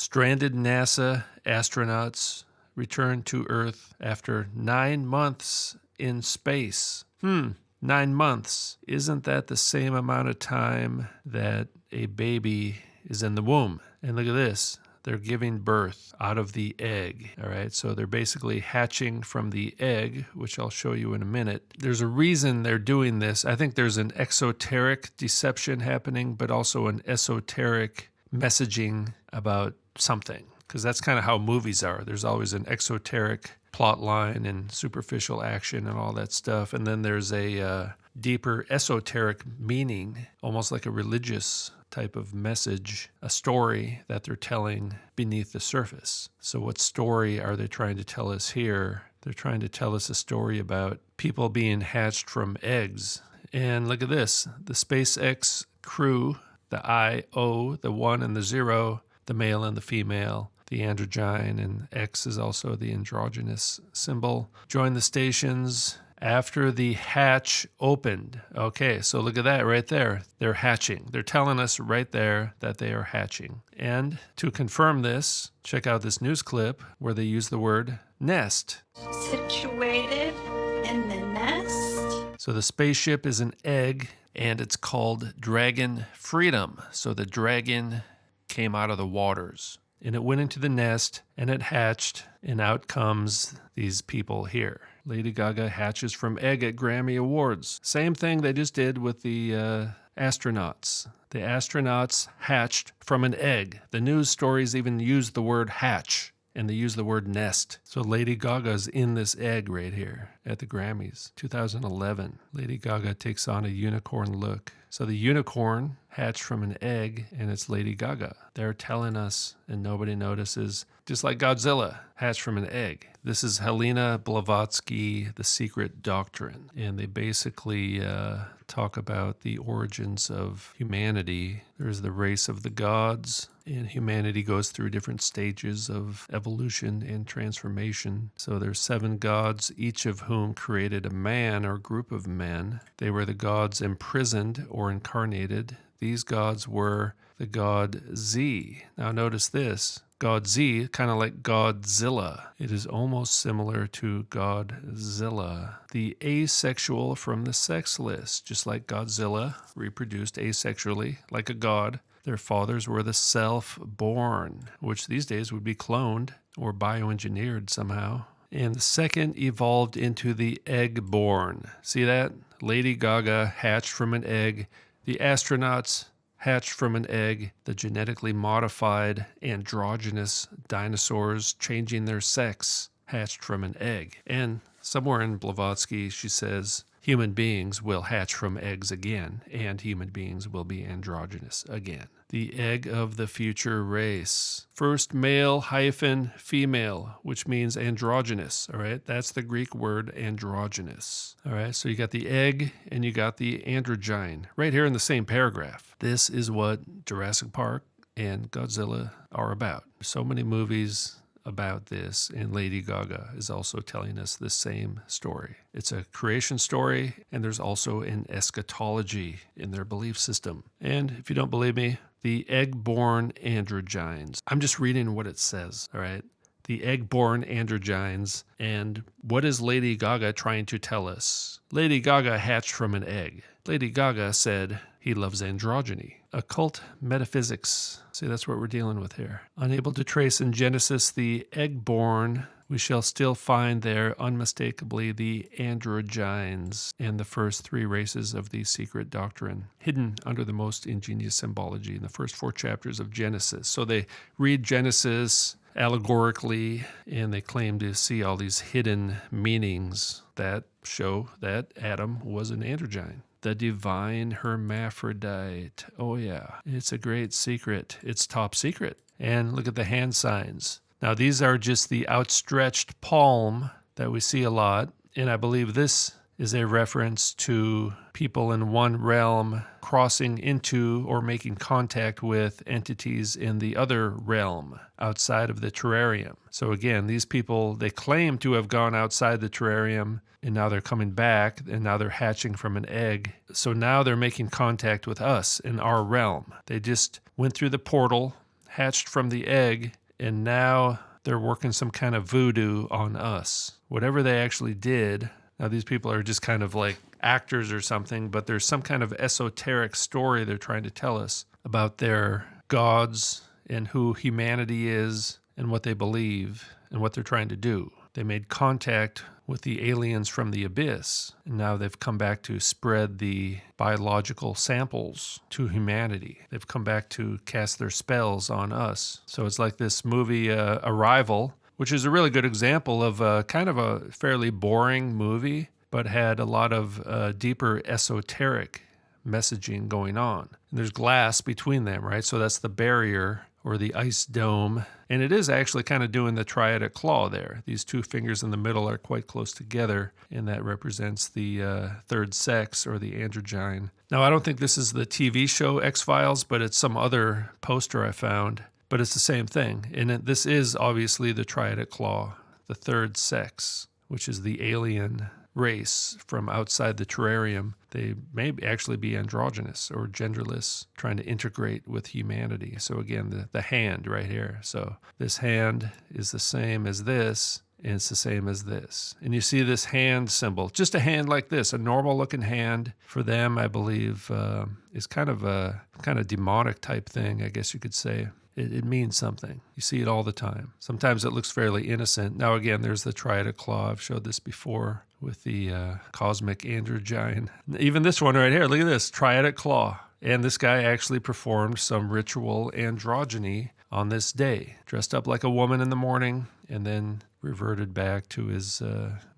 Stranded NASA astronauts return to Earth after 9 months in space. 9 months. Isn't that the same amount of time that a baby is in the womb? And look at this. They're giving birth out of the egg. All right, so they're basically hatching from the egg, which I'll show you in a minute. There's a reason they're doing this. I think there's an exoteric deception happening, but also an esoteric messaging about something, because that's kind of how movies are. There's always an exoteric plot line and superficial action and all that stuff. And then there's a deeper esoteric meaning, almost like a religious type of message, a story that they're telling beneath the surface. So what story are they trying to tell us here? They're trying to tell us a story about people being hatched from eggs. And look at this, the SpaceX crew, the I-O, the 1 and the 0, the male and the female, the androgyne, and X is also the androgynous symbol, join the stations after the hatch opened. Okay, so look at that right there. They're hatching. They're telling us right there that they are hatching. And to confirm this, check out this news clip where they use the word nest. Situated in the nest. So the spaceship is an egg, and it's called Dragon Freedom. So the dragon came out of the waters, and it went into the nest, and it hatched, and out comes these people here. Lady Gaga hatches from egg at Grammy Awards. Same thing they just did with the astronauts. The astronauts hatched from an egg. The news stories even use the word hatch, and they use the word nest. So Lady Gaga's in this egg right here at the Grammys, 2011. Lady Gaga takes on a unicorn look. So the unicorn hatched from an egg, and it's Lady Gaga. They're telling us, and nobody notices, just like Godzilla hatched from an egg. This is Helena Blavatsky, The Secret Doctrine. And they basically talk about the origins of humanity. There's the race of the gods, and humanity goes through different stages of evolution and transformation. So there's 7 gods, each of whom created a man or group of men. They were the gods imprisoned or incarnated. These gods were the god Z. Now notice this. God Z, kind of like Godzilla. It is almost similar to Godzilla. The asexual from the sexless, just like Godzilla reproduced asexually, like a god. Their fathers were the self-born, which these days would be cloned or bioengineered somehow. And the second evolved into the egg-born. See that? Lady Gaga hatched from an egg. The astronauts hatched from an egg. The genetically modified androgynous dinosaurs changing their sex hatched from an egg. And somewhere in Blavatsky, she says, human beings will hatch from eggs again, and human beings will be androgynous again. The egg of the future race. First male hyphen female, which means androgynous, all right? That's the Greek word androgynous, all right? So you got the egg and you got the androgyne right here in the same paragraph. This is what Jurassic Park and Godzilla are about. So many movies about this, and Lady Gaga is also telling us the same story. It's a creation story, and there's also an eschatology in their belief system. And if you don't believe me, the egg-born androgynes. I'm just reading what it says, all right? The egg-born androgynes. And what is Lady Gaga trying to tell us? Lady Gaga hatched from an egg. Lady Gaga said he loves androgyny. Occult metaphysics. See, that's what we're dealing with here. Unable to trace in Genesis the egg-born, we shall still find there unmistakably the androgynes and the first 3 races of the secret doctrine, hidden under the most ingenious symbology in the first 4 chapters of Genesis. So they read Genesis allegorically, and they claim to see all these hidden meanings that show that Adam was an androgyne. The divine hermaphrodite. Oh yeah, it's a great secret. It's top secret. And look at the hand signs. Now these are just the outstretched palm that we see a lot. And I believe this is a reference to people in one realm crossing into or making contact with entities in the other realm outside of the terrarium. So again, these people, they claim to have gone outside the terrarium, and now they're coming back, and now they're hatching from an egg. So now they're making contact with us in our realm. They just went through the portal, hatched from the egg, and now they're working some kind of voodoo on us. Whatever they actually did, now these people are just kind of like actors or something, but there's some kind of esoteric story they're trying to tell us about their gods and who humanity is and what they believe and what they're trying to do. They made contact with the aliens from the abyss, and now they've come back to spread the biological samples to humanity. They've come back to cast their spells on us. So it's like this movie Arrival, which is a really good example of kind of a fairly boring movie, but had a lot of deeper esoteric messaging going on. And there's glass between them, right? So that's the barrier or the ice dome. And it is actually kind of doing the triadic claw there. These two fingers in the middle are quite close together, and that represents the third sex or the androgyne. Now, I don't think this is the TV show X-Files, but it's some other poster I found. But it's the same thing. And this is obviously the triadic claw, the third sex, which is the alien race from outside the terrarium. They may actually be androgynous or genderless, trying to integrate with humanity. So again, the hand right here. So this hand is the same as this, and it's the same as this. And you see this hand symbol, just a hand like this, a normal looking hand for them, I believe, is kind of a demonic type thing, I guess you could say. It means something. You see it all the time. Sometimes it looks fairly innocent. Now, again, there's the triadic claw. I've showed this before with the cosmic androgyne. Even this one right here, look at this, triadic claw. And this guy actually performed some ritual androgyny on this day, dressed up like a woman in the morning, and then reverted back to his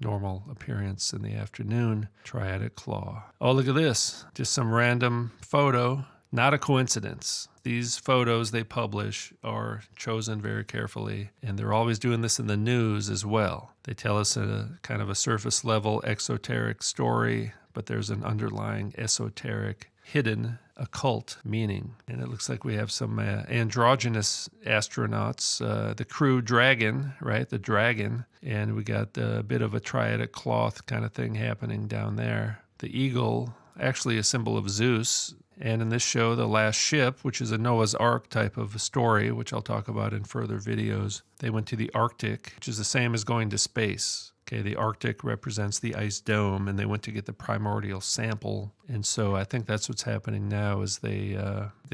normal appearance in the afternoon. Triadic claw. Oh, look at this. Just some random photo. Not a coincidence. These photos they publish are chosen very carefully, and they're always doing this in the news as well. They tell us a kind of a surface level exoteric story, but there's an underlying esoteric, hidden, occult meaning. And it looks like we have some androgynous astronauts, the crew dragon, right? The dragon. And we got a bit of a triadic cloth kind of thing happening down there. The eagle, actually a symbol of Zeus. And in this show, the last ship, which is a Noah's Ark type of a story, which I'll talk about in further videos, they went to the Arctic, which is the same as going to space. Okay, the Arctic represents the ice dome, and they went to get the primordial sample. And so I think that's what's happening now is they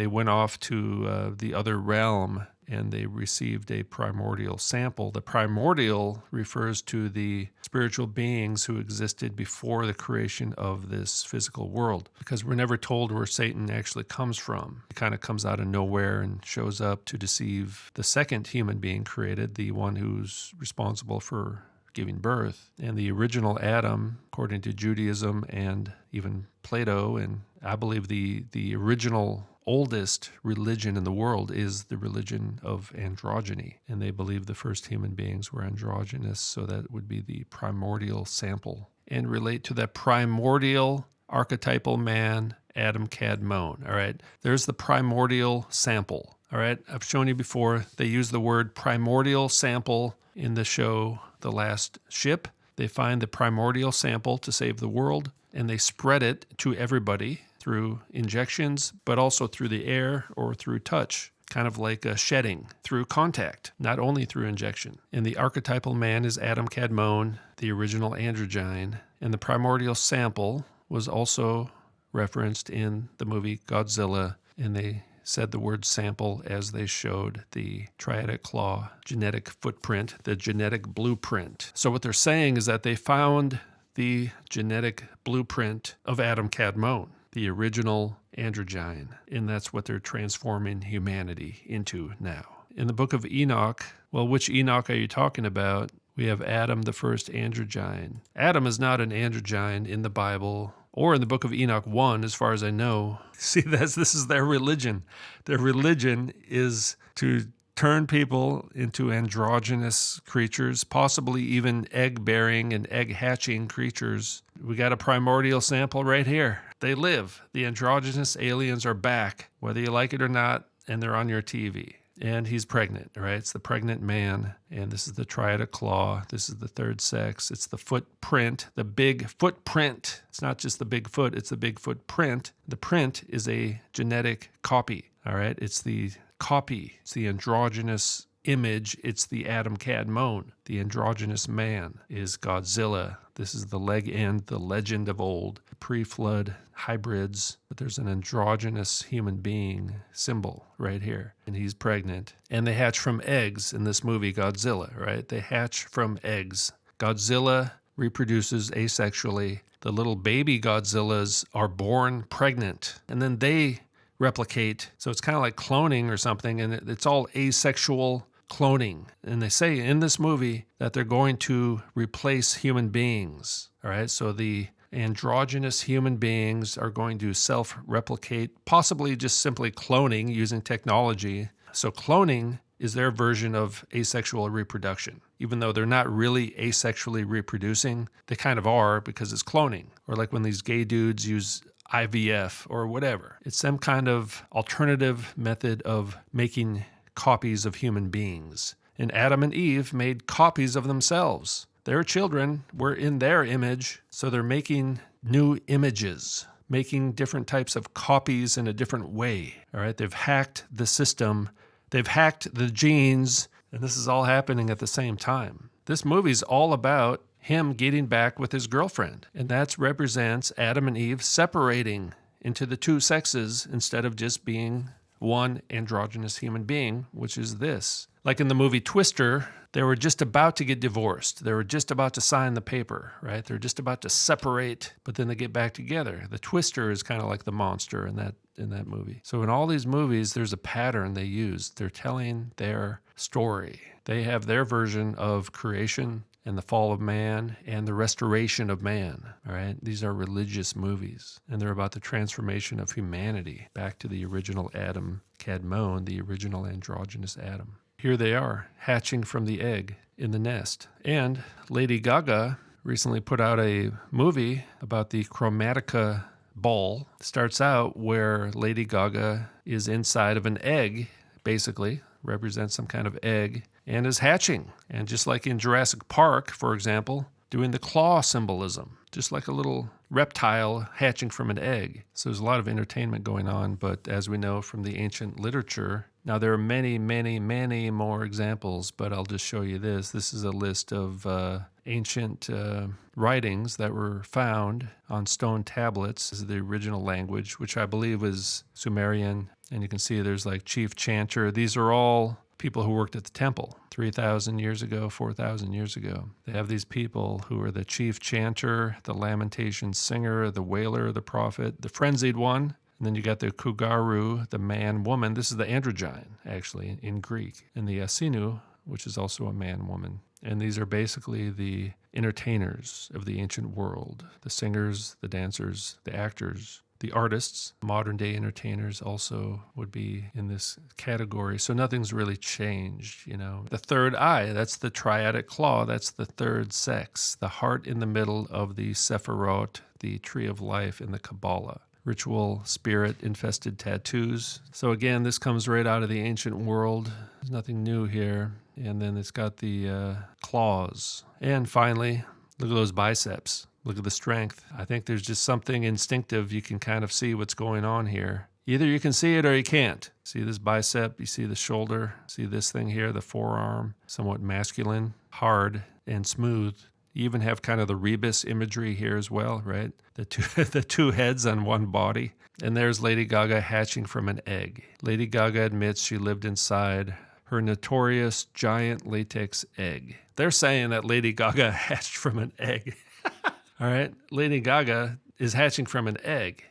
went off to the other realm, and they received a primordial sample. The primordial refers to the spiritual beings who existed before the creation of this physical world, because we're never told where Satan actually comes from. He kind of comes out of nowhere and shows up to deceive the second human being created, the one who's responsible for giving birth. And the original Adam, according to Judaism and even Plato, and I believe the original oldest religion in the world is the religion of androgyny. And they believe the first human beings were androgynous, so that would be the primordial sample. And relate to that primordial archetypal man, Adam Kadmon. All right, there's the primordial sample. All right, I've shown you before, they use the word primordial sample in the show The Last Ship. They find the primordial sample to save the world, and they spread it to everybody through injections, but also through the air or through touch, kind of like a shedding, through contact, not only through injection. And the archetypal man is Adam Kadmon, the original androgyne, and the primordial sample was also referenced in the movie Godzilla, and they said the word sample as they showed the triadic claw genetic footprint, the genetic blueprint. So what they're saying is that they found the genetic blueprint of Adam Kadmon, the original androgyne, and that's what they're transforming humanity into now. In the book of Enoch, well, which Enoch are you talking about? We have Adam, the first androgyne. Adam is not an androgyne in the Bible or in the book of Enoch 1, as far as I know. See, this is their religion. Their religion is to turn people into androgynous creatures, possibly even egg-bearing and egg-hatching creatures. We got a primordial sample right here. They live. The androgynous aliens are back, whether you like it or not, and they're on your TV. And he's pregnant, right? It's the pregnant man, and this is the triadic claw. This is the third sex. It's the footprint, the big footprint. It's not just the big foot, it's the big footprint. The print is a genetic copy, all right? It's the copy. It's the androgynous image. It's the Adam Kadmon. The androgynous man is Godzilla. This is the leg end, the legend of old, pre-flood hybrids. But there's an androgynous human being symbol right here. And he's pregnant. And they hatch from eggs in this movie, Godzilla, right? They hatch from eggs. Godzilla reproduces asexually. The little baby Godzillas are born pregnant. And then they replicate. So it's kind of like cloning or something. And it's all asexual cloning. And they say in this movie that they're going to replace human beings. All right. So the androgynous human beings are going to self-replicate, possibly just simply cloning using technology. So cloning is their version of asexual reproduction. Even though they're not really asexually reproducing, they kind of are because it's cloning. Or like when these gay dudes use IVF or whatever. It's some kind of alternative method of making copies of human beings. And Adam and Eve made copies of themselves. Their children were in their image, so they're making new images, making different types of copies in a different way. All right, they've hacked the system, they've hacked the genes, and this is all happening at the same time. This movie's all about him getting back with his girlfriend, and that represents Adam and Eve separating into the two sexes instead of just being one androgynous human being, which is this. Like in the movie Twister, they were just about to get divorced. They were just about to sign the paper, right? They're just about to separate, but then they get back together. The Twister is kind of like the monster in that movie. So in all these movies, there's a pattern they use. They're telling their story. They have their version of creation and the fall of man and the restoration of man. All right, these are religious movies, and they're about the transformation of humanity back to the original Adam Kadmon, the original androgynous Adam. Here they are, hatching from the egg in the nest. And Lady Gaga recently put out a movie about the Chromatica ball. It starts out where Lady Gaga is inside of an egg, basically, represents some kind of egg, and is hatching. And just like in Jurassic Park, for example, doing the claw symbolism, just like a little reptile hatching from an egg. So there's a lot of entertainment going on, but as we know from the ancient literature, now there are many, many, many more examples, but I'll just show you this. This is a list of ancient writings that were found on stone tablets. This is the original language, which I believe was Sumerian. And you can see there's like chief chanter. These are all people who worked at the temple 3,000 years ago, 4,000 years ago. They have these people who are the chief chanter, the lamentation singer, the wailer, the prophet, the frenzied one. And then you got the Kugaru, the man, woman. This is the androgyne, actually, in Greek. And the Asinu, which is also a man, woman. And these are basically the entertainers of the ancient world. The singers, the dancers, the actors, the artists. Modern day entertainers also would be in this category. So nothing's really changed, you know. The third eye, that's the triadic claw. That's the third sex. The heart in the middle of the Sephirot, the tree of life in the Kabbalah. Ritual, spirit-infested tattoos. So again, this comes right out of the ancient world. There's nothing new here. And then it's got the claws. And finally, look at those biceps. Look at the strength. I think there's just something instinctive. You can kind of see what's going on here. Either you can see it or you can't. See this bicep, you see the shoulder, see this thing here, the forearm, somewhat masculine, hard and smooth. You even have kind of the rebus imagery here as well, right? The two heads on one body. And there's Lady Gaga hatching from an egg. Lady Gaga admits she lived inside her notorious giant latex egg. They're saying that Lady Gaga hatched from an egg. All right, Lady Gaga is hatching from an egg.